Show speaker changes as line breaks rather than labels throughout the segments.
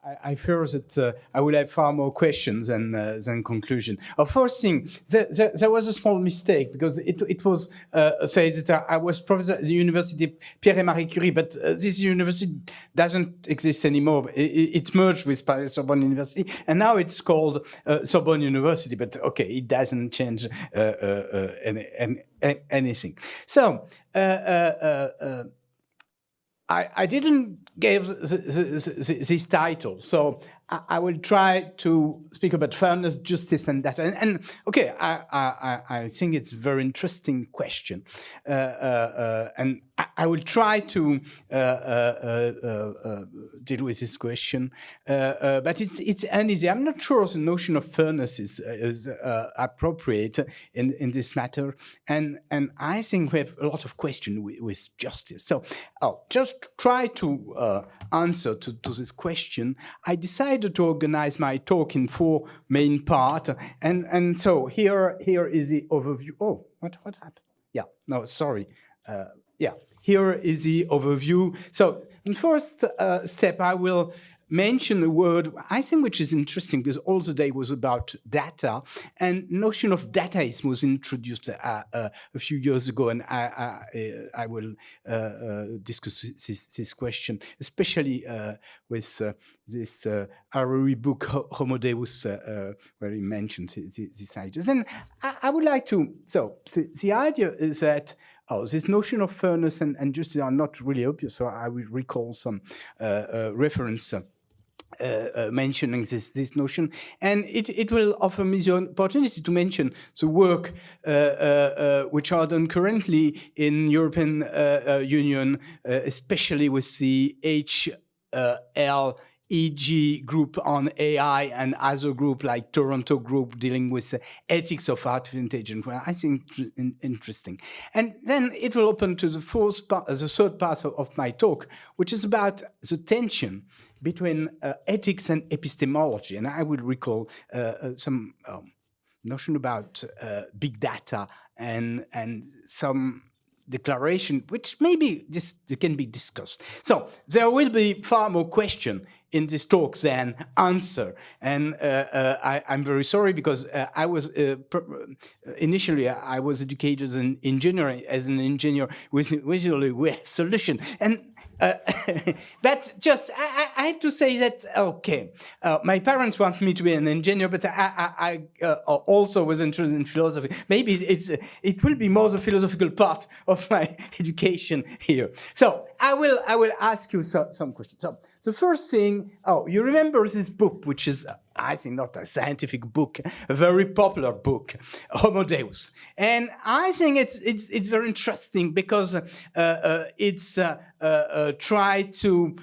I fear that I will have far more questions than conclusion. First thing, there was a small mistake because it was said that I was professor at the University Pierre et Marie Curie, but this university doesn't exist anymore. It merged with Paris Sorbonne University, and now it's called Sorbonne University. But okay, it doesn't change anything. So. I didn't give this title, so I will try to speak about fairness, justice, and data. And okay, I think it's a very interesting question, and I will try to deal with this question, but it's uneasy. I'm not sure the notion of fairness is appropriate in this matter, and I think we have a lot of questions with justice. So I'll just try to answer to this question. I decided to organize my talk in 4 main parts, and so here is the overview. Oh, what happened? Yeah, no, sorry. Yeah, here is the overview. So in first step, I will mention a word I think which is interesting because all the day was about data, and notion of dataism was introduced a few years ago, and I will discuss this question, especially with this Harari book Homo Deus, where he mentioned these ideas. And I would like to, so the idea is that this notion of fairness and justice are not really obvious, so I will recall some reference mentioning this notion, and it will offer me the opportunity to mention the work which are done currently in European Union, especially with the HLEG group on AI and other group like Toronto group dealing with the ethics of artificial intelligence, well, I think interesting. And then it will open to the third part of my talk, which is about the tension between ethics and epistemology. And I will recall some notion about big data and some declaration, which maybe this can be discussed. So there will be far more question in this talk than answer. And I'm very sorry because I was initially I was educated as an engineer with usually we have solution. And but just I have to say that okay, my parents want me to be an engineer, but I also was interested in philosophy. Maybe it will be more the philosophical part of my education here. So I will ask you some questions. So the first thing, you remember this book, which is I think not a scientific book, a very popular book, Homo Deus, and I think it's very interesting because it's tried to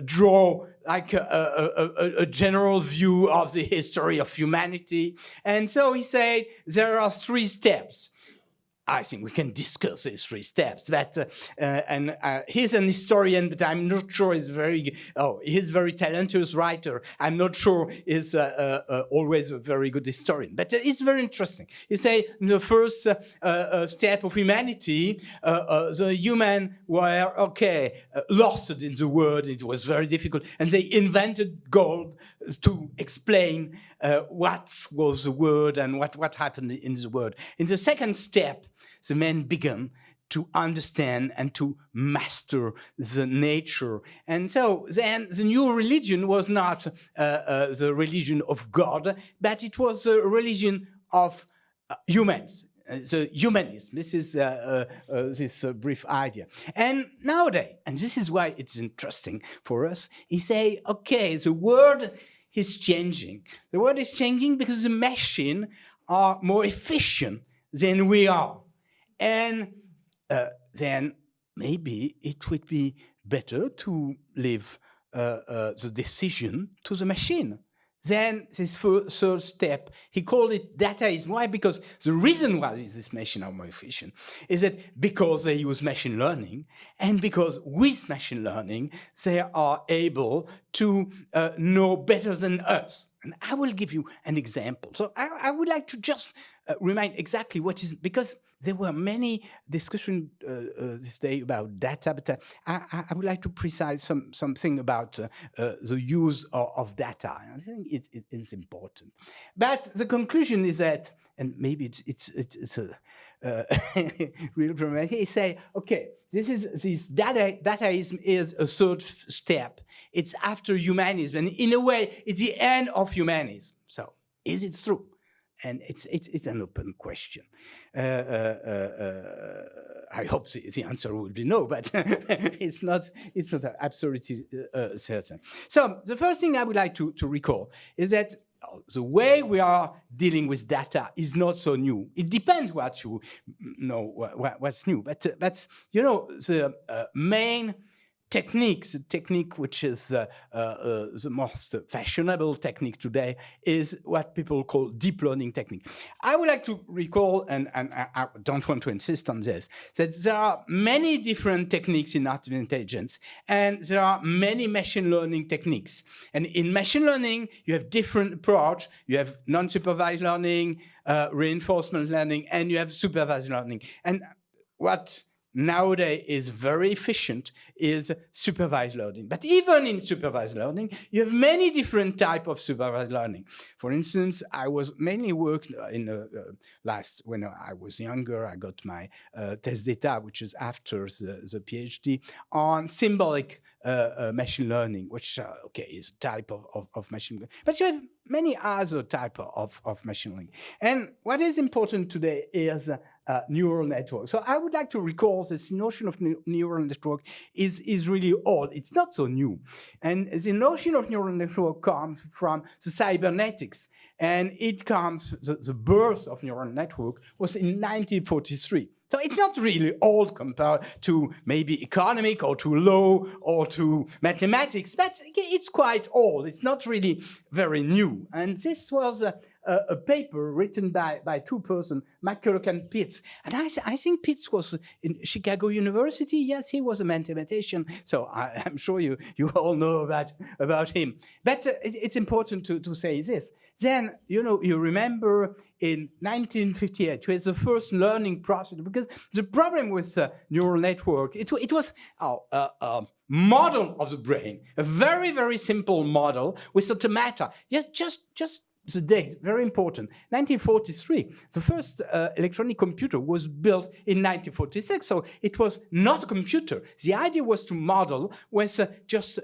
draw like a general view of the history of humanity, and so he said there are 3 steps. I think we can discuss these 3 steps. But he's an historian, but I'm not sure he's he's very talented writer. I'm not sure he's always a very good historian. But it's very interesting. He say in the first step of humanity, the human were lost in the world. It was very difficult, and they invented gold to explain what was the world and what happened in the world. In the second step, the men began to understand and to master the nature. And so then the new religion was not the religion of God, but it was a religion of humans. The humanism. This is this brief idea. And nowadays, and this is why it's interesting for us, he say, okay, the world is changing. The world is changing because the machines are more efficient than we are. And then maybe it would be better to leave the decision to the machine. Then this third step, he called it dataism. Why? Because the reason why this machine are more efficient is that because they use machine learning, and because with machine learning, they are able to know better than us. And I will give you an example. So I would like to just remind exactly what is, because there were many discussions this day about data, but I would like to precise something about the use of data. I think it's important. But the conclusion is that, and maybe it's a real problem. He say, okay, this dataism is a third step. It's after humanism, and in a way, it's the end of humanism. So, is it true? And it's an open question. I hope the answer will be no, but it's not absolutely certain. So the first thing I would like to recall is that the way we are dealing with data is not so new. It depends what you know, what's new. But you know, the main techniques, the technique which is the most fashionable technique today is what people call deep learning technique. I would like to recall, and I don't want to insist on this, that there are many different techniques in artificial intelligence, and there are many machine learning techniques. And in machine learning, you have different approach. You have non-supervised learning, reinforcement learning, and you have supervised learning. And what nowadays is very efficient is supervised learning. But even in supervised learning, you have many different types of supervised learning. For instance, I was mainly worked in when I was younger, I got my test data, which is after the PhD, on symbolic machine learning, which, okay, is a type of machine learning. But you have many other types of machine learning. And what is important today is neural network. So I would like to recall this notion of neural network is really old. It's not so new. And the notion of neural network comes from the cybernetics. And it comes, the birth of neural network was in 1943. So it's not really old compared to maybe economic or to law or to mathematics, but it's quite old. It's not really very new. And this was a paper written by two persons, McCulloch and Pitts. And I think Pitts was in Chicago University. Yes, he was a mathematician. So I'm sure you all know about him. But it's important to say this. Then, you know, you remember in 1958, it was the first learning process, because the problem with neural network, it was a model of the brain, a very, very simple model with automata. Yeah, just the date, very important. 1943, the first electronic computer was built in 1946, so it was not a computer. The idea was to model with just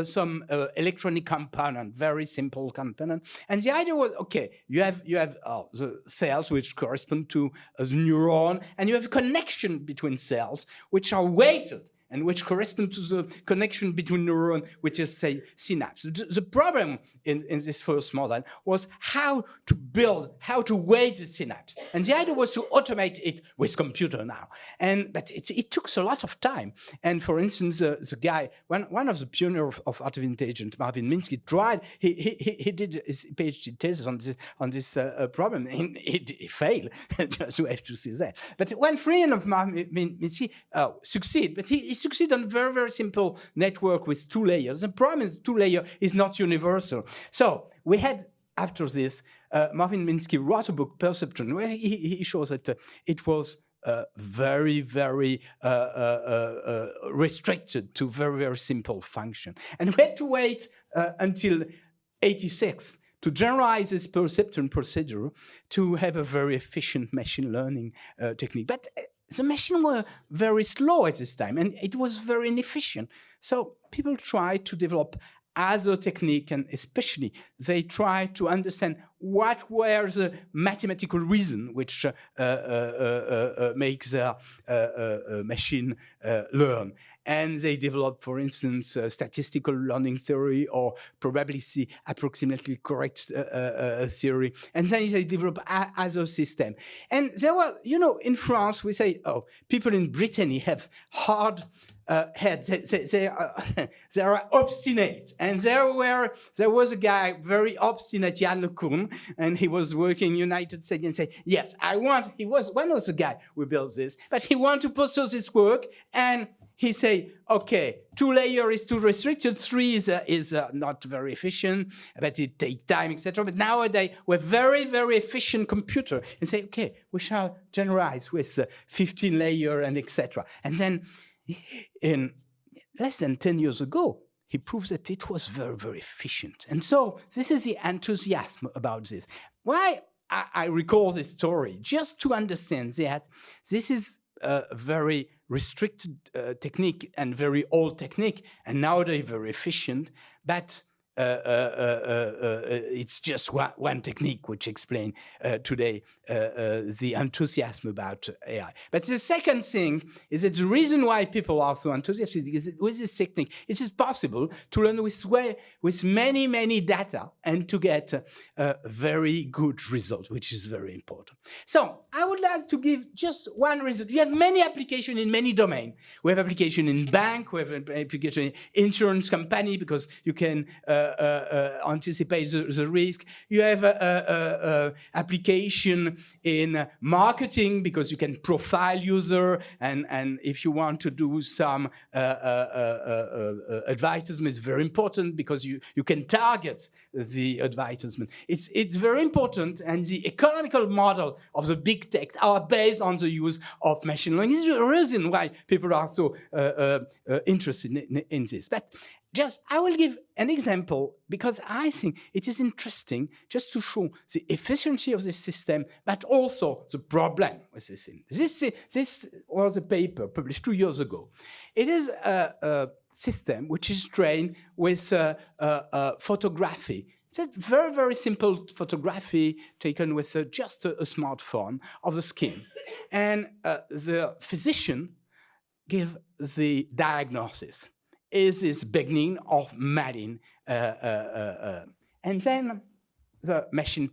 some electronic component, very simple component. And the idea was, okay, you have the cells which correspond to the neuron, and you have a connection between cells which are weighted and which correspond to the connection between neurons, which is, say, synapse. The problem in this first model was how to weight the synapse. And the idea was to automate it with computer now. But it took a lot of time. And for instance, the guy, one of the pioneers of artificial intelligence, Marvin Minsky, tried, he did his PhD thesis on this problem, and he failed. Just we have to see that. But one friend of Marvin Minsky succeeded, but he succeed on a very, very simple network with two layers. The problem is two layer is not universal. So we had, after this, Marvin Minsky wrote a book, Perception, where he shows that it was very, very restricted to very, very simple function. And we had to wait until 86 to generalize this perception procedure to have a very efficient machine learning technique. But the machines were very slow at this time, and it was very inefficient. So people tried to develop other technique, and especially they tried to understand what were the mathematical reasons which make the machine learn. And they developed, for instance, statistical learning theory or probability approximately correct theory. And then they developed other system. And there were, you know, in France, we say, oh, people in Brittany have hard heads. They are obstinate. And there was a guy very obstinate, Jan LeCun, and he was working in United States and said, yes, he was one of the guys who built this, but he wanted to pursue this work, and he say, okay, 2 layer is too restricted, 3 is not very efficient, but it takes time, etc. But nowadays, we're very, very efficient computer and say, okay, we shall generalize with 15 layer and etc. And then in less than 10 years ago, he proves that it was very, very efficient. And so this is the enthusiasm about this. Why I recall this story, just to understand that this is a very restricted technique and very old technique, and nowadays very efficient, but it's just one technique which explains today the enthusiasm about AI. But the second thing is that the reason why people are so enthusiastic is that with this technique, it is possible to learn with many, many data and to get a very good result, which is very important. So I would like to give just one result. You have many applications in many domains. We have application in bank, we have application in insurance company because you can anticipate the risk. You have application in marketing because you can profile user, and if you want to do some advertisement, it's very important because you can target the advertisement. It's very important, and the economical model of the big tech are based on the use of machine learning. This is the reason why people are so interested in this. But just, I will give an example because I think it is interesting just to show the efficiency of this system, but also the problem with this thing. This was a paper published 2 years ago. It is a system which is trained with photography. It's a very, very simple photography taken with just a smartphone of the skin. And the physician gives the diagnosis. Is this beginning of Madden? And then the machine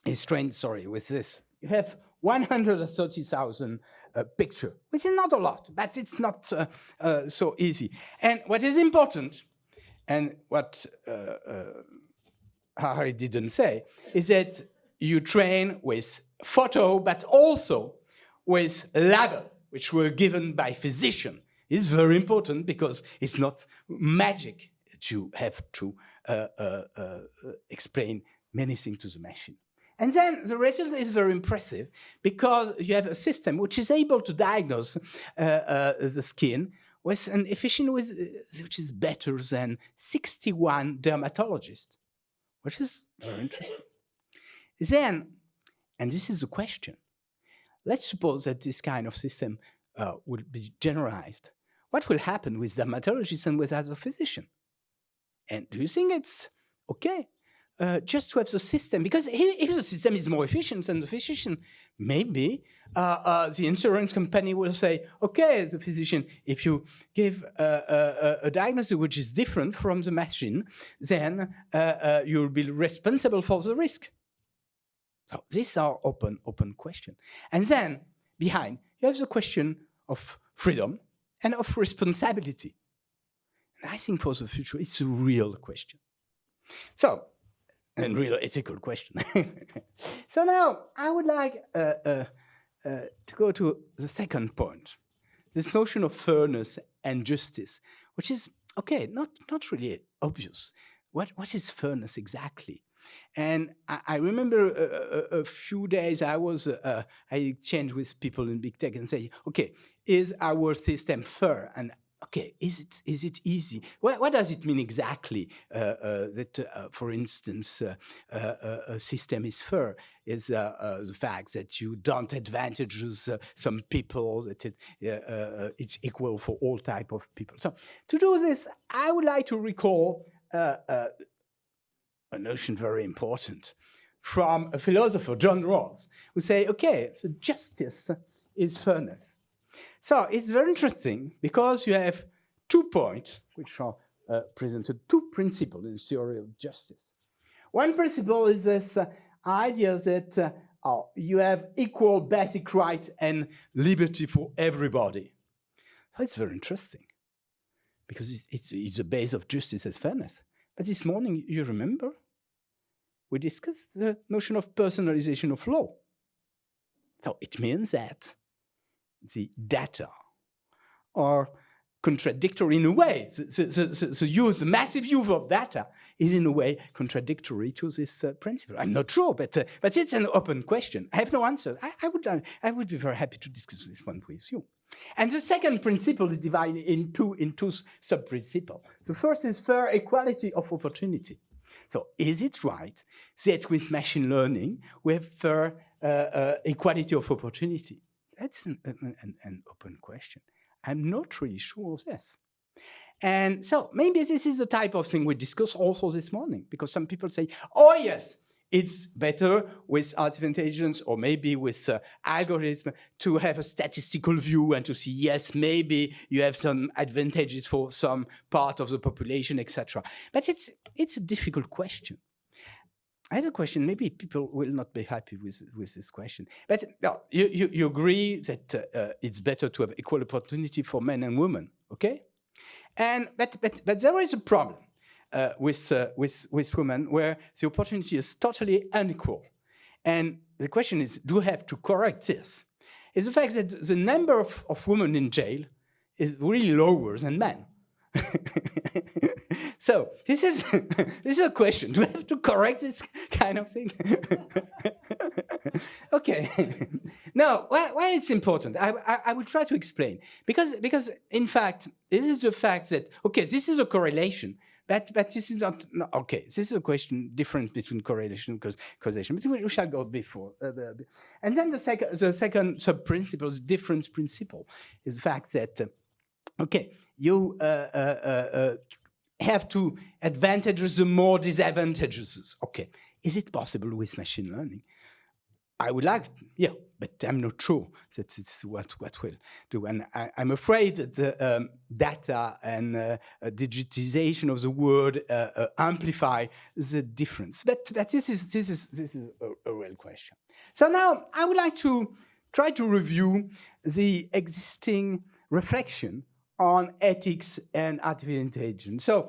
is trained, with this. You have 130,000 pictures, which is not a lot, but it's not so easy. And what is important, and what Harry didn't say, is that you train with photo, but also with label, which were given by physicians. It's very important because it's not magic that you have to explain many things to the machine. And then the result is very impressive because you have a system which is able to diagnose the skin with an efficiency which is better than 61 dermatologists, which is very interesting. Then, and this is the question, let's suppose that this kind of system will be generalized. What will happen with dermatologists and with other physicians? And do you think it's okay just to have the system? Because if the system is more efficient than the physician, maybe the insurance company will say, okay, the physician, if you give a diagnosis which is different from the machine, then you'll be responsible for the risk. So these are open questions. And then behind, you have the question of freedom and of responsibility. And I think for the future, it's a real question. So, a real ethical question. So now, I would like to go to the second point, this notion of fairness and justice, which is, okay, not really obvious. What is fairness exactly? And I remember a few days I exchanged with people in big tech and say, okay, is our system fair? And okay, is it easy? What does it mean exactly that, for instance, a system is fair? Is the fact that you don't advantage some people, that it's equal for all type of people. So to do this, I would like to recall a notion very important from a philosopher, John Rawls, who say, okay, so justice is fairness. So it's very interesting because you have 2 points which are presented, 2 principles in the theory of justice. One principle is this idea that you have equal basic right and liberty for everybody. So it's very interesting because it's the base of justice as fairness. But this morning, you remember, we discussed the notion of personalization of law. So it means that the data are contradictory in a way. The massive use of data is in a way contradictory to this principle. I'm not sure, but it's an open question. I have no answer. I would be very happy to discuss this one with you. And the second principle is divided in two sub-principles. The first is fair equality of opportunity. So is it right that with machine learning, we have fair equality of opportunity? That's an open question. I'm not really sure of this. And so maybe this is the type of thing we discussed also this morning, because some people say, oh yes, it's better with artificial intelligence or maybe with algorithms to have a statistical view and to see, yes, maybe you have some advantages for some part of the population, etc. But it's a difficult question. I have a question. Maybe people will not be happy with this question. But no, you agree that it's better to have equal opportunity for men and women, okay? But there is a problem with women where the opportunity is totally unequal. And the question is, do we have to correct this? Is the fact that the number of women in jail is really lower than men. So this is a question. Do we have to correct this kind of thing? Okay. Now, why it's important? I will try to explain. Because in fact, this is the fact that, okay, this is a correlation, but this is not okay. This is a question different between correlation and causation. But we shall go before. And then the second sub-principle, the difference principle, is the fact that, okay, you have two advantages, the more disadvantages. Okay, is it possible with machine learning? I would like, yeah, but I'm not sure that it's what will do. And I'm afraid that the data and digitization of the world amplify the difference. But this is a real question. So now I would like to try to review the existing reflection on ethics and artificial intelligence. So,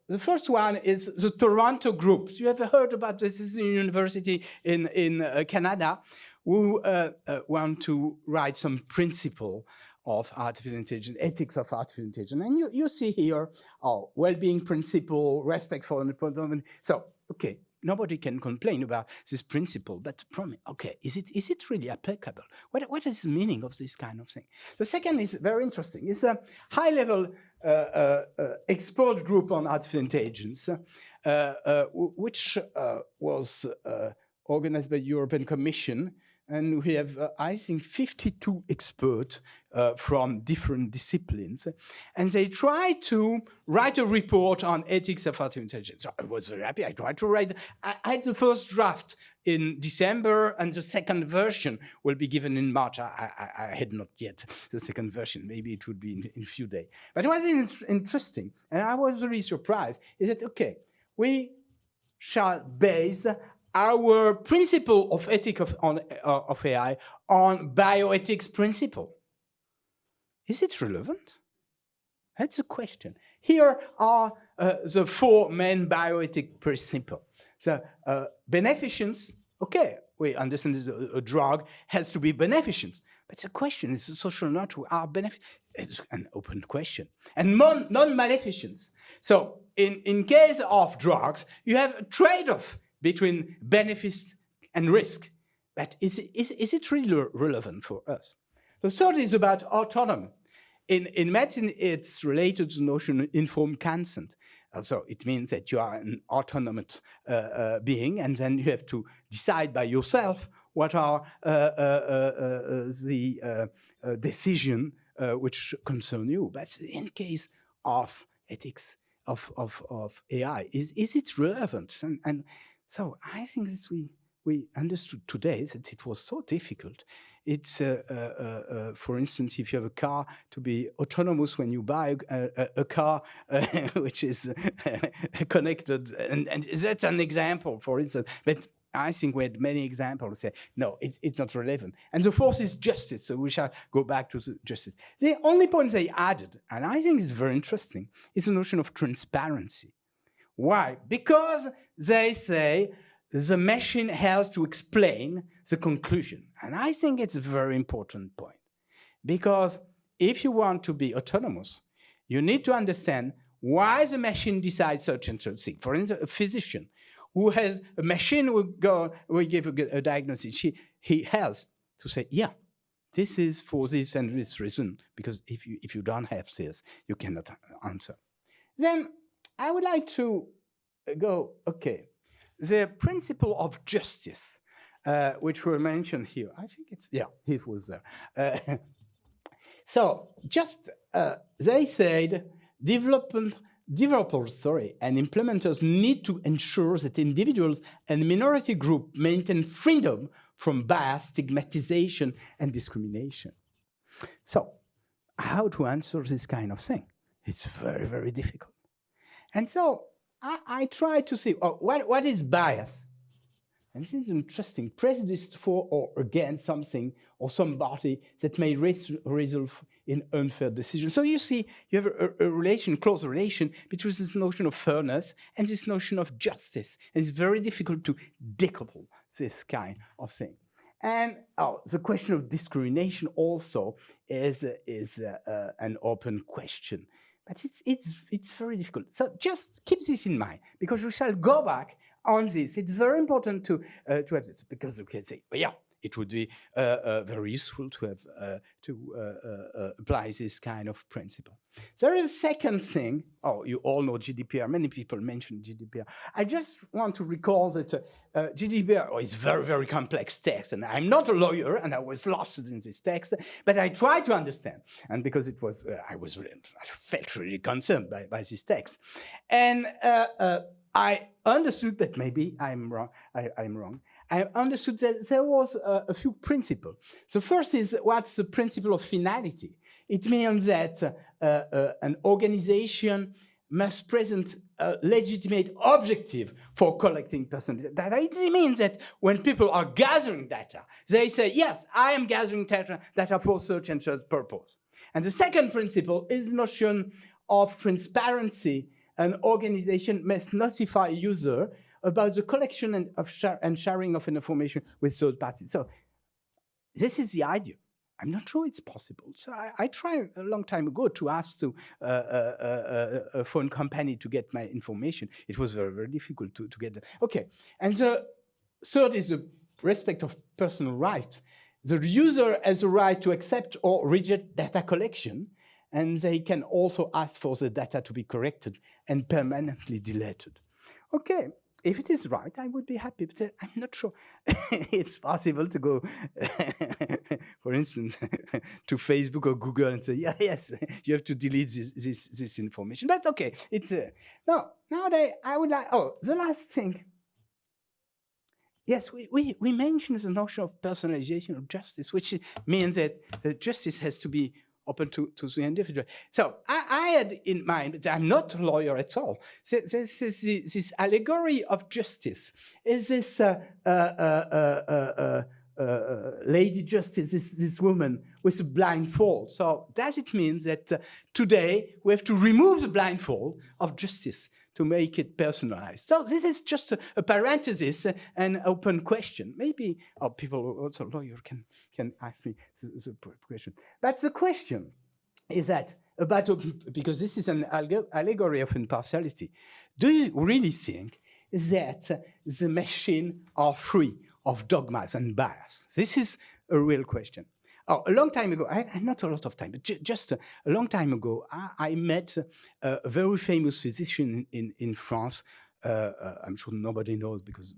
the first one is the Toronto group. You have heard about this? This is a university in Canada who want to write some principle of artificial intelligence, ethics of artificial intelligence. And you see here, well-being principle, respect for the environment. So, okay, nobody can complain about this principle, but okay, is it really applicable? What is the meaning of this kind of thing? The second is very interesting. It's a high-level expert group on artificial intelligence, which was organized by the European Commission. And we have, I think, 52 experts from different disciplines. And they try to write a report on ethics of artificial intelligence. So I was very happy. I tried to write. I had the first draft in December, and the second version will be given in March. I had not yet the second version. Maybe it would be in a few days. But what is interesting, and I was really surprised, is that, okay, we shall base our principle of ethics of AI on bioethics principle. Is it relevant? That's a question. Here are the four main bioethic principles. The beneficence, okay, we understand a drug has to be beneficent, but the question is the social nature, are benefits? It's an open question. And non-maleficence. So in case of drugs, you have a trade-off between benefits and risk. But is it really relevant for us? The third is about autonomy. In medicine, it's related to the notion of informed consent. So it means that you are an autonomous being, and then you have to decide by yourself what are the decisions which concern you. But in case of ethics of AI, is it relevant? And so I think that we understood today that it was so difficult. It's, for instance, if you have a car, to be autonomous when you buy a car which is connected. And that's an example, for instance. But I think we had many examples say, no, it's not relevant. And the fourth is justice. So we shall go back to the justice. The only point they added, and I think is very interesting, is the notion of transparency. Why? Because they say the machine has to explain the conclusion. And I think it's a very important point. Because if you want to be autonomous, you need to understand why the machine decides such and such thing. For instance, a physician who has a machine will give a diagnosis. He has to say, yeah, this is for this and this reason, because if you don't have this, you cannot answer. Then I would like to go, okay, the principle of justice, which were mentioned here. I think it's, yeah, it was there. So just, they said, developers and implementers need to ensure that individuals and minority groups maintain freedom from bias, stigmatization, and discrimination. So how to answer this kind of thing? It's very, very difficult. And so I try to see, what is bias? And this is interesting. Prejudice for or against something or somebody that may result in unfair decisions. So you see, you have a close relation between this notion of fairness and this notion of justice. And it's very difficult to decouple this kind of thing. And the question of discrimination also is an open question. But it's very difficult. So just keep this in mind, because we shall go back on this. It's very important to have this, because you can say, well, yeah, it would be very useful to have apply this kind of principle. There is a second thing. Oh, you all know GDPR. Many people mention GDPR. I just want to recall that GDPR is very, very complex text, and I'm not a lawyer, and I was lost in this text, but I tried to understand. And because it was, I felt really concerned by this text, and I understood, but maybe I'm wrong. I'm wrong. I understood that there was a few principles. The first is what's the principle of finality. It means that an organization must present a legitimate objective for collecting personal data. That means that when people are gathering data, they say, yes, I am gathering data for such and such purpose. And the second principle is the notion of transparency. An organization must notify a user about the collection and sharing of information with third parties. So this is the idea. I'm not sure it's possible. So I tried a long time ago to ask to a phone company to get my information. It was very, very difficult to get that. Okay, and the third is the respect of personal rights. The user has the right to accept or reject data collection, and they can also ask for the data to be corrected and permanently deleted. Okay, if it is right, I would be happy, but I'm not sure it's possible to go, for instance, to Facebook or Google and say, yeah, yes, you have to delete this information. But okay, it's, no, nowadays I would like, the last thing. Yes, we mentioned the notion of personalization of justice, which means that justice has to be open to the individual. So I had in mind, but I'm not a lawyer at all, this allegory of justice is this Lady Justice, this woman with a blindfold. So does it mean that today we have to remove the blindfold of justice to make it personalized? So this is just a parenthesis, an open question. Maybe people, also lawyer, can ask me the question. But the question is that because this is an allegory of impartiality, do you really think that the machine are free of dogmas and bias? This is a real question. A long time ago, not a lot of time, but just a long time ago, I met a very famous physician in France. I'm sure nobody knows because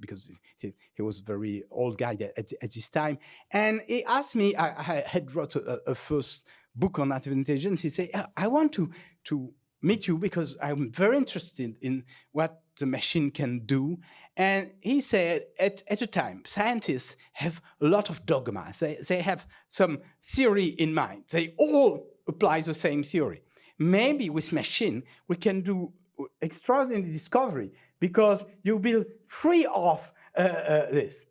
he was a very old guy at this time. And he asked me, I had wrote a first book on artificial intelligence. He said, I want to meet you because I'm very interested in what the machine can do. And he said, at a time, scientists have a lot of dogmas. They have some theory in mind. They all apply the same theory. Maybe with machine, we can do extraordinary discovery because you'll be free of this.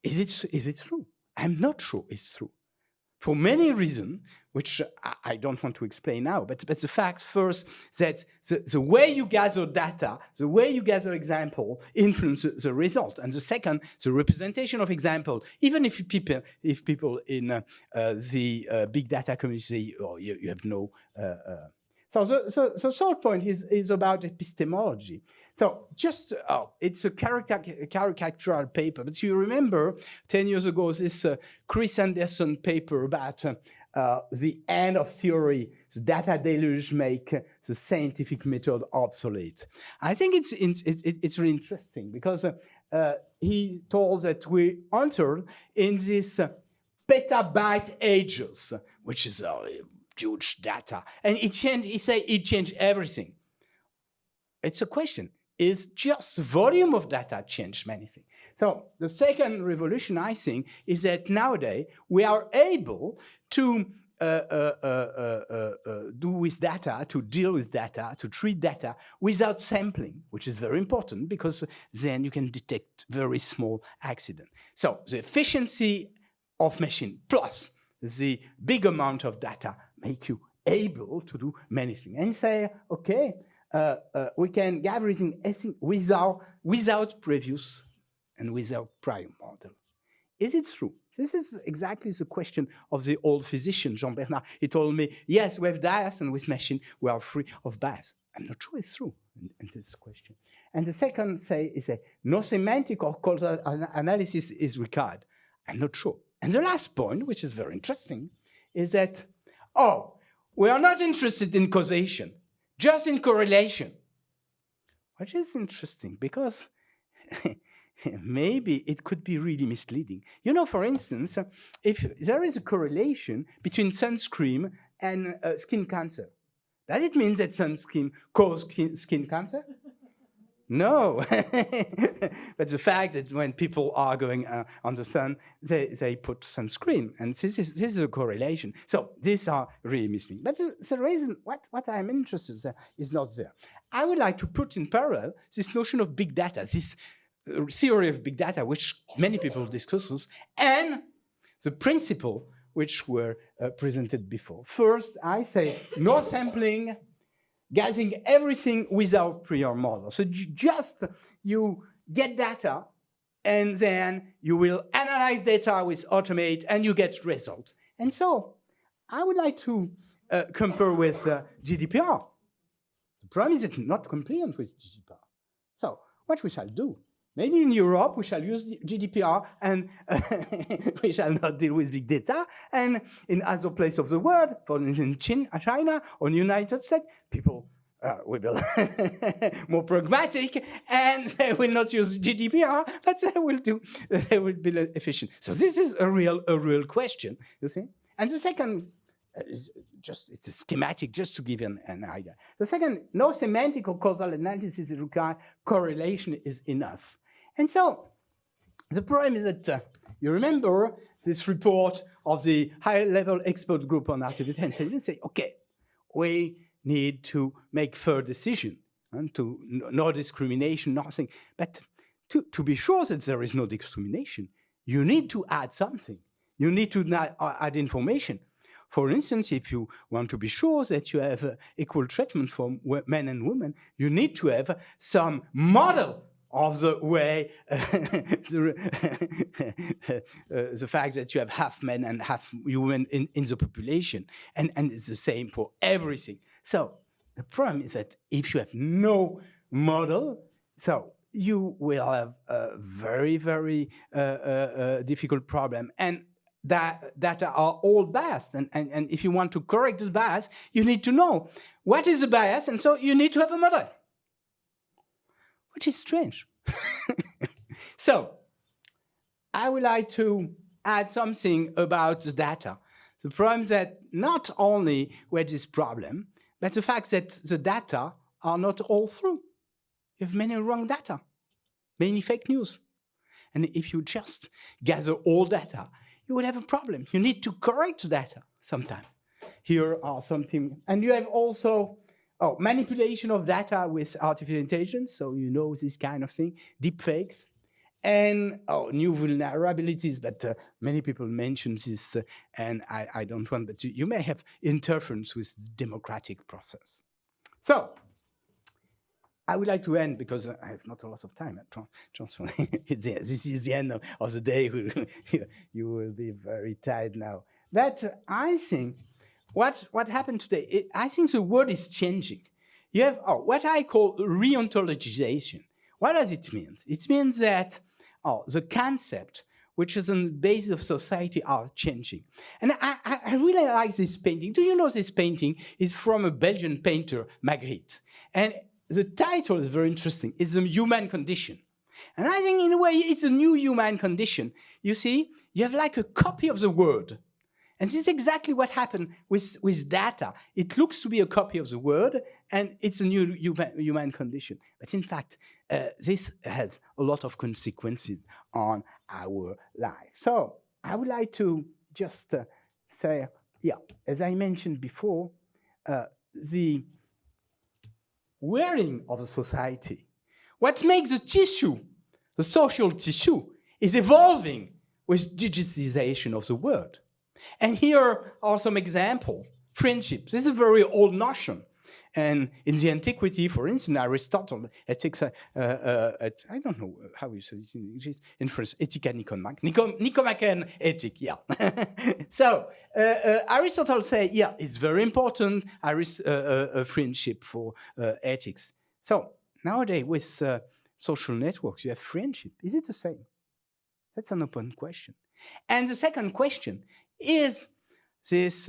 Is it true? I'm not sure it's true. for many reasons, which I don't want to explain now, but the fact first that the way you gather data, the way you gather example influences the result. And the second, the representation of example, even if people in the big data community say, oh, you have no... So the third point is about epistemology. So just, it's a caricatural paper, but you remember 10 years ago, this Chris Anderson paper about the end of theory, the data deluge make the scientific method obsolete. I think it's really interesting because he told that we entered in this petabyte ages, which is huge data. And he changed everything. It's a question. Is just the volume of data changed many things? So the second revolution, I think, is that nowadays we are able to do with data, to deal with data, to treat data without sampling, which is very important because then you can detect very small accidents. So the efficiency of machine plus the big amount of data make you able to do many things. And say, okay, we can gather everything without previous and without prior model. Is it true? This is exactly the question of the old physician, Jean-Bernard. He told me, yes, we have bias, and with machine, we are free of bias. I'm not sure it's true in this question. And the second is no semantic or causal analysis is required. I'm not sure. And the last point, which is very interesting, is that, we are not interested in causation, just in correlation. Which is interesting, because maybe it could be really misleading. You know, for instance, if there is a correlation between sunscreen and skin cancer, does it mean that sunscreen causes skin cancer? No. But the fact that when people are going on the sun, they put sunscreen. And this is a correlation. So these are really missing. But the reason what I'm interested in is not there. I would like to put in parallel this notion of big data, this theory of big data, which many people discuss, and the principle which were presented before. First, I say no sampling, gathering everything without prior model. So just you get data, and then you will analyze data with automate, and you get results. And so I would like to compare with GDPR. The problem is it's not compliant with GDPR. So what we shall do? Maybe in Europe, we shall use GDPR, and we shall not deal with big data. And in other places of the world, for instance, in China or in the United States, people will be more pragmatic, and they will not use GDPR, but they will be efficient. So this is a real question, you see. And the second is it's a schematic, just to give you an idea. The second, no semantic or causal analysis is required. Correlation is enough. And so the problem is that you remember this report of the high-level expert group on artificial intelligence say, okay, we need to make fair decision and to no discrimination, nothing. But to be sure that there is no discrimination, you need to add something. You need to add information. For instance, if you want to be sure that you have equal treatment for men and women, you need to have some model of the way the fact that you have half men and half women in the population, and it's the same for everything. So the problem is that if you have no model, so you will have a very, very difficult problem, and that are all biased. And if you want to correct this bias, you need to know what is the bias, and so you need to have a model, which is strange. So I would like to add something about the data. The problem is that not only we have this problem, but the fact that the data are not all true. You have many wrong data, many fake news. And if you just gather all data, you will have a problem. You need to correct data sometime. Here are something, and you have also manipulation of data with artificial intelligence, so you know this kind of thing, deep fakes. and new vulnerabilities, but many people mention this, and I don't want, but you may have interference with the democratic process. So I would like to end, because I have not a lot of time. This is the end of the day. You will be very tired now. But I think what happened today, I think the world is changing. You have what I call re-ontologization. What does it mean? It means that the concept which is on the basis of society are changing. And I really like this painting. Do you know this painting is from a Belgian painter, Magritte? And the title is very interesting. It's the human condition. And I think in a way it's a new human condition. You see, you have like a copy of the world. And this is exactly what happened with data. It looks to be a copy of the world, and it's a new human condition. But in fact, this has a lot of consequences on our life. So I would like to just say, as I mentioned before, the wearing of the society, what makes the tissue, the social tissue, is evolving with digitization of the world. And here are some examples. Friendship. This is a very old notion. And in the antiquity, for instance, Aristotle, ethics, I don't know how you say it in English, in French, Ethica Nicomachean ethic, So Aristotle said, it's very important, friendship for ethics. So nowadays, with social networks, you have friendship. Is it the same? That's an open question. And the second question, is this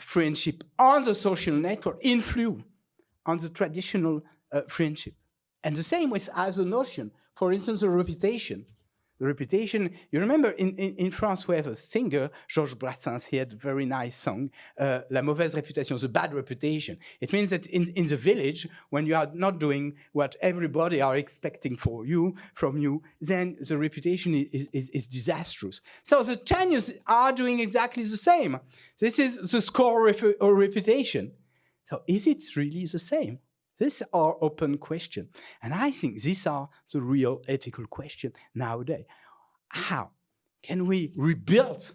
friendship on the social network influence on the traditional friendship? And the same with other notion. For instance, the reputation. The reputation, you remember in France we have a singer, Georges Brassens, he had a very nice song, La mauvaise réputation, the bad reputation. It means that in the village, when you are not doing what everybody are expecting from you, then the reputation is disastrous. So the Chinese are doing exactly the same. This is the score or reputation. So is it really the same? These are open questions. And I think these are the real ethical question nowadays. How can we rebuild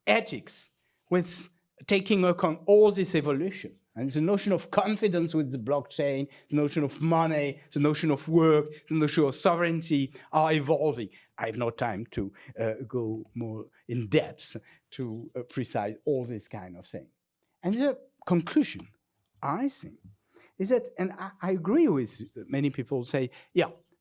ethics with taking account all this evolution? And the notion of confidence with the blockchain, the notion of money, the notion of work, the notion of sovereignty are evolving. I have no time to go more in depth to precise all this kind of thing. And the conclusion, I think, is that, and I agree with many people say,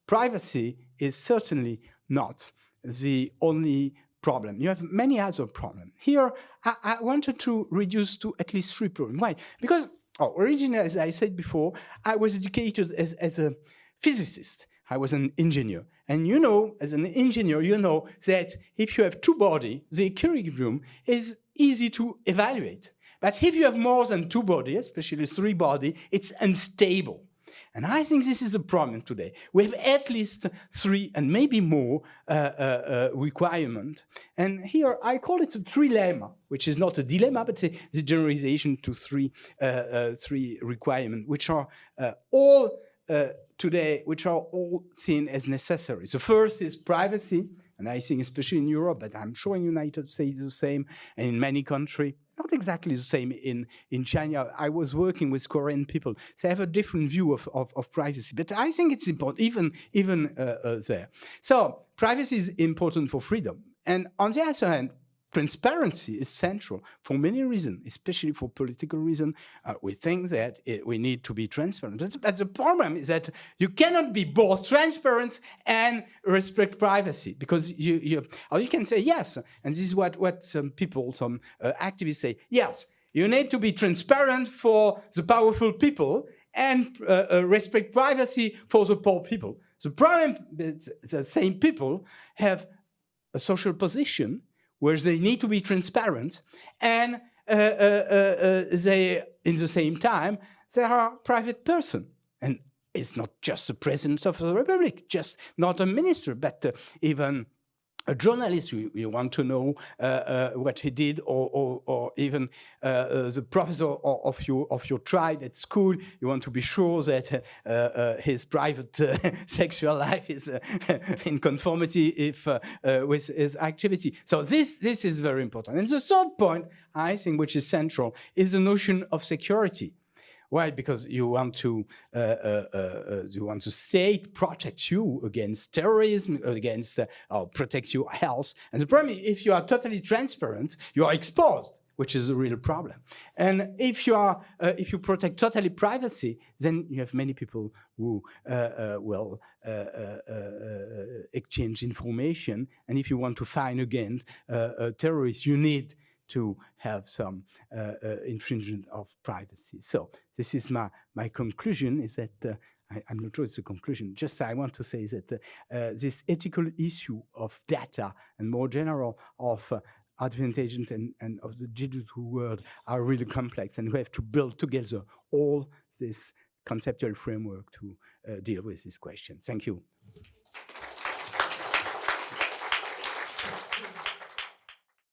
privacy is certainly not the only problem. You have many other problems. Here, I wanted to reduce to at least 3 problems. Why? Because originally, as I said before, I was educated as a physicist. I was an engineer. And you know, as an engineer, you know that if you have 2 bodies, the equilibrium is easy to evaluate. But if you have more than 2 bodies, especially 3 bodies, it's unstable. And I think this is a problem today. We have at least 3 and maybe more requirements. And here I call it a trilemma, which is not a dilemma, but it's the generalization to 3 requirements, which are all today, which are all seen as necessary. The first is privacy, and I think especially in Europe, but I'm sure in the United States the same, and in many countries. Not exactly the same in China. I was working with Korean people. They have a different view of privacy. But I think it's important, even there. So privacy is important for freedom. And on the other hand, transparency is central for many reasons, especially for political reasons. We think that we need to be transparent. But the problem is that you cannot be both transparent and respect privacy, because you can say yes, and this is what some people, some activists say, yes, you need to be transparent for the powerful people and respect privacy for the poor people. The problem is the same people have a social position where they need to be transparent, and they, in the same time, they are a private person. And it's not just the president of the republic, just not a minister, but even a journalist, you want to know what he did, or even the professor of your child at school. You want to be sure that his private sexual life is in conformity with his activity. So this is very important. And the third point, I think, which is central, is the notion of security. Why? Because you want the state protects you against terrorism, against protect your health. And the problem is, if you are totally transparent, you are exposed, which is a real problem. And if you protect totally privacy, then you have many people who will exchange information. And if you want to find again terrorists, you need to have some infringement of privacy. So this is my conclusion, is that I'm not sure it's a conclusion, just I want to say that this ethical issue of data and more general of advantage and of the digital world are really complex, and we have to build together all this conceptual framework to deal with this question. Thank you.